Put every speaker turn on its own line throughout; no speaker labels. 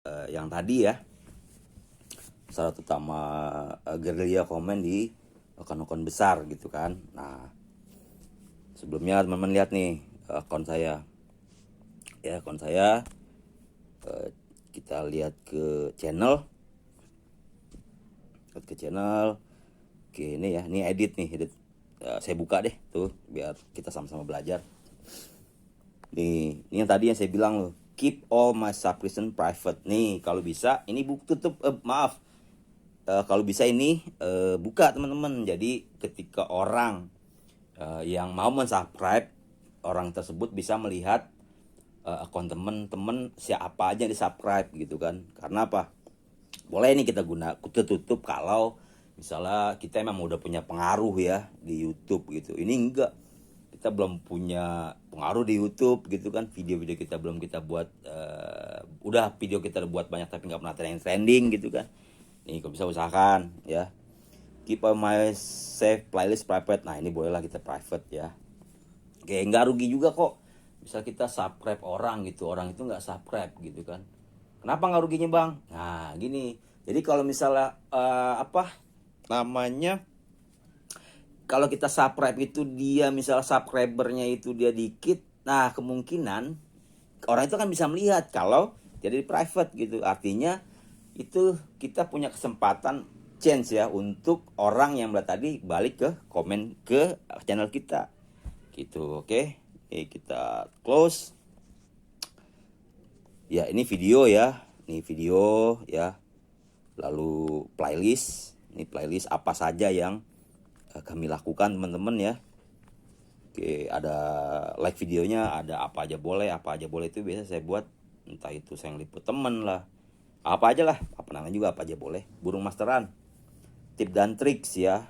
yang tadi ya, syarat utama gerilya komen di akun-akun besar gitu kan. Nah, sebelumnya teman-teman lihat nih akun saya. Ya, akun saya, kita lihat ke channel. Oke, ini ya, ini edit nih, edit. Saya buka deh tuh biar kita sama-sama belajar. Nih, ini yang tadi yang saya bilang loh, keep all my subscription private. Nih, kalau bisa ini tutup, maaf. Kalau bisa ini buka teman-teman. Jadi ketika orang yang mau mensubscribe, orang tersebut bisa melihat akun teman-teman siapa aja yang di-subscribe gitu kan. Karena apa? Boleh nih kita tutup kalau misalnya kita memang udah punya pengaruh ya di YouTube gitu. Ini enggak, kita belum punya pengaruh di YouTube gitu kan. Video-video kita belum kita buat, udah video kita buat banyak tapi nggak pernah trending gitu kan. Nih kalau bisa usahakan ya, keep my save playlist private. Nah ini bolehlah kita private ya. Oke, nggak rugi juga kok bisa kita subscribe orang gitu, orang itu nggak subscribe gitu kan. Kenapa nggak ruginya bang? Nah gini, jadi kalau misalnya apa namanya, kalau kita subscribe itu dia misalnya subscribernya itu dia dikit, nah kemungkinan orang itu kan bisa melihat kalau jadi private gitu. Artinya itu kita punya kesempatan chance ya untuk orang yang tadi balik ke komen ke channel kita gitu. Oke, ini kita close ya. Ini video ya, ini video ya, lalu playlist. Ini playlist apa saja yang kami lakukan teman-teman ya. Oke, ada like videonya, ada apa aja boleh itu biasa saya buat. Entah itu saya ngeliput temen lah, apa aja lah, apa namanya juga apa aja boleh. Burung masteran, tip dan triks ya,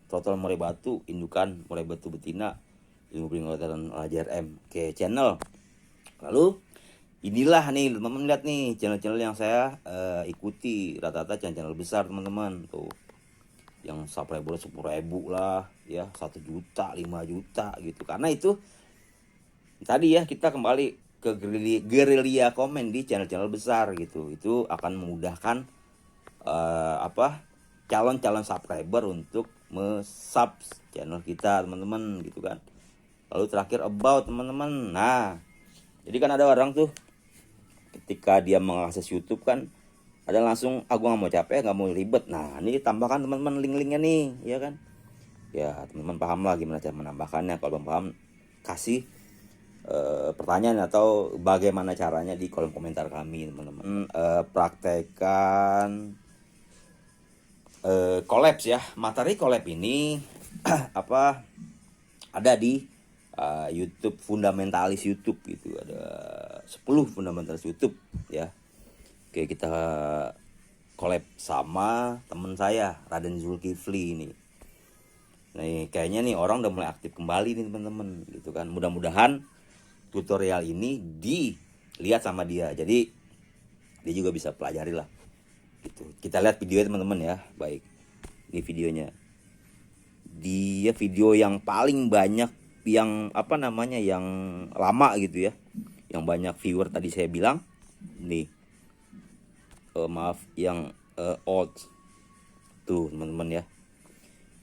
total murai batu, indukan murai batu betina, ilmu peringatan LJRM. Oke, channel. Lalu inilah nih teman-teman, lihat nih channel-channel yang saya ikuti, rata-rata channel besar teman-teman tuh, yang subscriber 10.000 lah ya, 1 juta, 5 juta gitu. Karena itu tadi ya, kita kembali ke gerilya komen di channel-channel besar gitu. Itu akan memudahkan calon-calon subscriber untuk sub channel kita teman-teman gitu kan. Lalu terakhir about teman-teman. Nah, jadi kan ada orang tuh ketika dia mengakses YouTube kan ada langsung, aku nggak mau capek, nggak mau ribet. Nah ini tambahkan teman-teman link-linknya nih ya kan. Ya teman-teman paham lah gimana cara menambahkannya. Kalau belum paham, kasih pertanyaan atau bagaimana caranya di kolom komentar kami teman-teman. Praktekan collabs ya. Materi collab ini apa ada di YouTube fundamentalis YouTube gitu. Ada 10 fundamentalis YouTube ya. Oke, kita collab sama temen saya Raden Zulkifli ini. Nih kayaknya nih orang udah mulai aktif kembali nih teman-teman gitu kan. Mudah-mudahan tutorial ini dilihat sama dia, jadi dia juga bisa pelajari lah gitu. Kita lihat videonya teman-teman ya. Baik, ini videonya. Dia video yang paling banyak, yang apa namanya, yang lama gitu ya, yang banyak viewer tadi saya bilang nih. Maaf, yang old tuh teman-teman ya.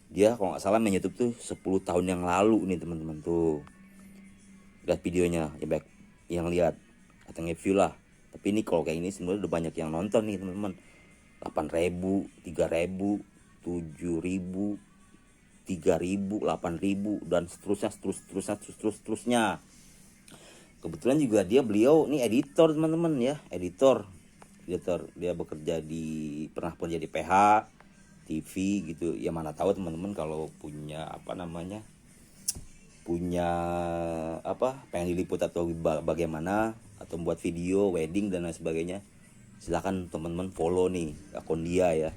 Dia kalau nggak salah main YouTube tuh 10 tahun yang lalu nih teman-teman tuh. Lihat videonya ya, baik yang lihat atau nge-view lah. Tapi ini kalau kayak ini sebenarnya udah banyak yang nonton nih teman-teman. 8.000, 3.000, 7.000, 3.000, 8.000 dan seterusnya. Kebetulan juga beliau nih editor teman-teman ya, editor. Dia bekerja pernah jadi PH TV gitu ya. Mana tahu teman-teman kalau punya pengen diliput atau bagaimana, atau buat video wedding dan lain sebagainya, silakan teman-teman follow nih akun dia ya.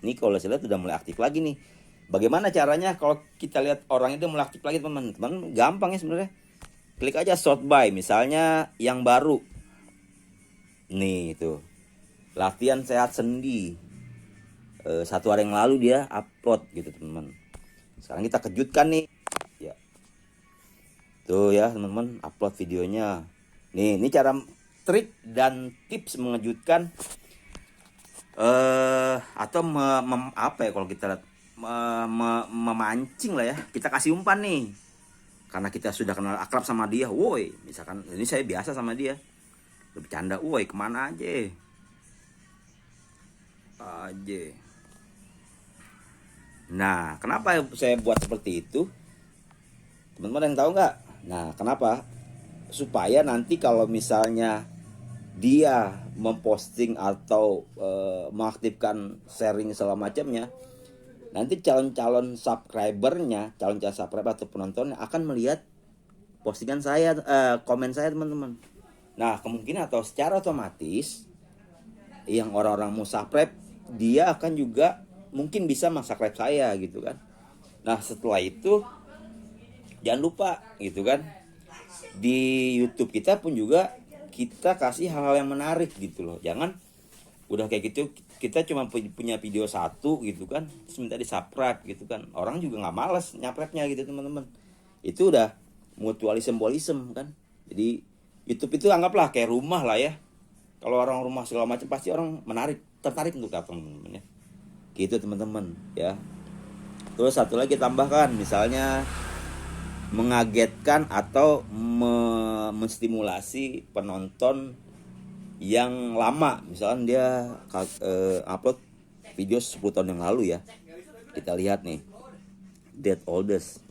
Ini kalau saya lihat udah mulai aktif lagi nih. Bagaimana caranya kalau kita lihat orang itu mulai aktif lagi teman-teman? Gampang ya sebenarnya. Klik aja short by, misalnya yang baru nih itu, latihan sehat sendi, 1 hari yang lalu dia upload gitu teman-teman. Sekarang kita kejutkan nih ya, tuh ya teman-teman, upload videonya nih. Ini cara trik dan tips mengejutkan, atau apa ya kalau kita lihat, memancing lah ya. Kita kasih umpan nih karena kita sudah kenal akrab sama dia. Woi, misalkan ini saya biasa sama dia, bercanda, woi kemana aja. Nah, kenapa saya buat seperti itu? Teman-teman yang tahu nggak? Nah, kenapa? Supaya nanti kalau misalnya dia memposting atau mengaktifkan sharing segala macamnya, nanti calon-calon subscribernya, calon-calon subscriber atau penontonnya akan melihat postingan saya, komen saya, teman-teman. Nah, kemungkinan atau secara otomatis yang orang-orang mau subscribe, dia akan juga mungkin bisa subscribe saya gitu kan. Nah, setelah itu jangan lupa gitu kan, di YouTube kita pun juga kita kasih hal-hal yang menarik gitu loh. Jangan udah kayak gitu kita cuma punya video satu gitu kan, terus minta di subscribe gitu kan. Orang juga nggak malas nyaprepnya gitu, teman-teman. Itu udah mutualism kan. Jadi YouTube itu anggaplah kayak rumah lah ya. Kalau orang rumah segala macam pasti orang tertarik untuk datang, teman-teman ya. Gitu teman-teman ya. Terus satu lagi tambahkan, misalnya mengagetkan atau menstimulasi penonton yang lama. Misalkan dia upload video 10 tahun yang lalu ya. Kita lihat nih, Dead Oldest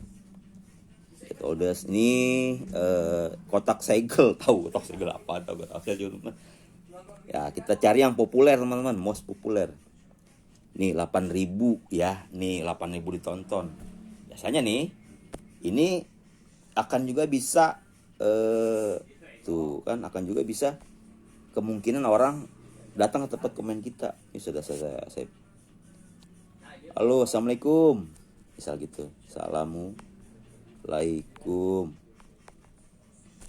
ini kotak segel. Tahu kotak segel apa? Tahu ya, kita cari yang populer teman-teman, most populer. Nih 8.000 ya, nih 8.000 ditonton. Biasanya nih ini akan juga bisa tuh kan, akan juga bisa kemungkinan orang datang ke tempat komen kita. Ini sudah saya halo, assalamualaikum, misal gitu, assalamualaikum.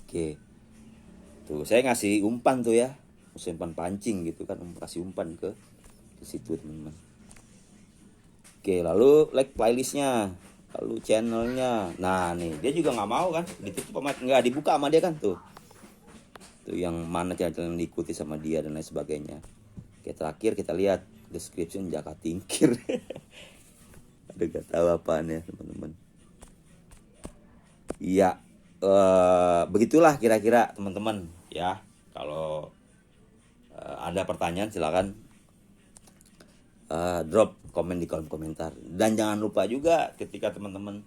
Oke, tuh saya ngasih umpan tuh ya, umpan pancing gitu kan, kasih umpan ke situ teman-teman. Oke, lalu like playlistnya, lalu channelnya. Nah nih dia juga nggak mau kan, ditutup nggak dibuka sama dia kan tuh yang mana channel yang diikuti sama dia dan lain sebagainya. Oke, terakhir kita lihat description Jaka Tingkir. Aduh, gak tahu apaan ya teman-teman. Iya, begitulah kira-kira teman-teman ya. Kalau ada pertanyaan silakan drop komen di kolom komentar. Dan jangan lupa juga ketika teman-teman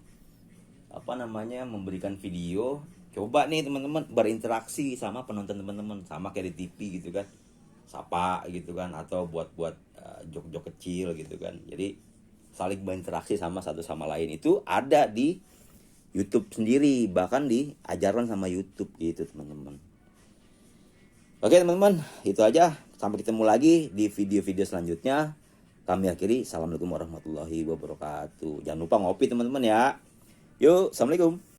memberikan video, coba nih teman-teman berinteraksi sama penonton teman-teman, sama kayak di TV gitu kan, sapa gitu kan, atau buat jok-jok kecil gitu kan. Jadi saling berinteraksi sama satu sama lain. Itu ada di YouTube sendiri, bahkan diajarkan sama YouTube gitu teman-teman. Oke teman-teman, itu aja. Sampai ketemu lagi di video-video selanjutnya. Kami akhiri, assalamualaikum warahmatullahi wabarakatuh. Jangan lupa ngopi teman-teman ya. Yuk, assalamualaikum.